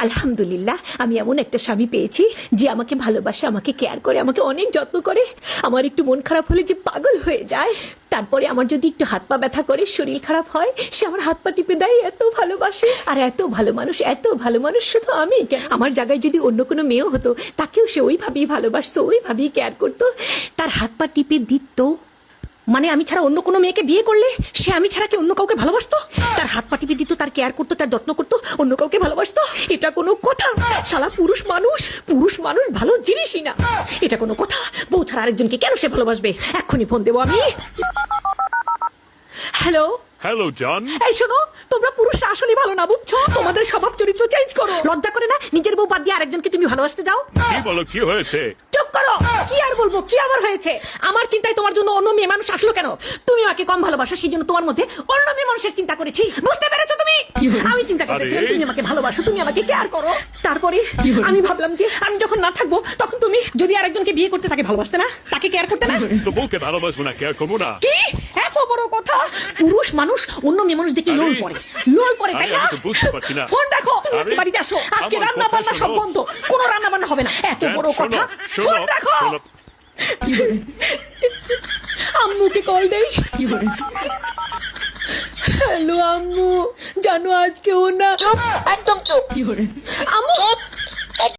আলহামদুলিল্লাহ আমি এমন একটা স্বামী পেয়েছি যে আমাকে ভালোবাসে, আমাকে কেয়ার করে, আমাকে অনেক যত্ন করে। আমার একটু মন খারাপ হলে যে পাগল হয়ে যায়। তারপরে আমার যদি একটু হাত পা ব্যথা করে, শরীর খারাপ হয়, সে আমার হাত পা টিপে দেয়। এত ভালোবাসে, আর এত ভালো মানুষ, এত ভালো মানুষ শুধু আমি কেন, আমার জায়গায় যদি অন্য কোনো মেয়েও হতো তাকেও সে ওইভাবেই ভালোবাসতো, ওইভাবেই কেয়ার করতো, তার হাত পা টিপে দিত। মানে আমি ছাড়া অন্য কোনো মেয়েকে বিয়ে করলে সে আমি ছাড়া কি অন্য কাউকে ভালোবাসতো? তার হাত পা টিপে দিত, তার কেয়ার করতো, তার যত্ন করতো, অন্য কাউকে ভালোবাসতো? এটা কোনো কথা? শালা পুরুষ মানুষ ভালো জিনিসই না। এটা কোনো কথা? বউ ছাড়া আরেকজনকে কেন সে ভালোবাসবে? এক্ষুনি ফোন দেবো আমি। হ্যালো হ্যালো জন। এই শোনো, তোমরা পুরুষরা আসলে ভালো না, বুঝছো? তোমাদের স্বভাব চরিত্র চেঞ্জ করো। লজ্জা করে না নিজের বউ বাদ দিয়ে আরেকজনকে তুমি ভালোবাসতে যাও? কি বলো, কি হয়েছে? চুপ করো। কি আর বলবো, কি আবার হয়েছে? আমার চিন্তায় তোমার জন্য অন্য মেয়ে মানুষ আসলো কেন? তুমি আমাকে কম ভালোবাসো, সেই জন্য তোমার মধ্যে অন্য মেয়ে মানুষের চিন্তা করেছি। বুঝতে পেরেছো তুমি? আমি চিন্তা করতেছিলাম তুমি আমাকে ভালোবাসো, তুমি আমাকে কেয়ার করো। তারপরে আমি ভাবলাম যে আমি যখন না থাকবো তখন তুমি যদি আরেকজনকে বিয়ে করতে, তাকে ভালোবাসতে না, তাকে কেয়ার করতে না। তো বউকে ভালোবাসবো না, কেয়ার করবো না? কি এত বড় কথা? পুরুষ মানুষ অন্য মেয়ে মানুষ দেখে লোল পড়ে, তাই না? আমি তো বুঝতে পারছি না। ফোন রাখো, তুমি আজকে বাড়িতে আসো। আজকে রান্না বান্না সব বন্ধ, কোনো রান্না বান্না হবে না। এত বড় কথা। ফোন রাখো। আম্মুকে কল দেই। হ্যালো আম্মু, জানো আজকে ও না। চুপ, একদম চুপ। আম্মু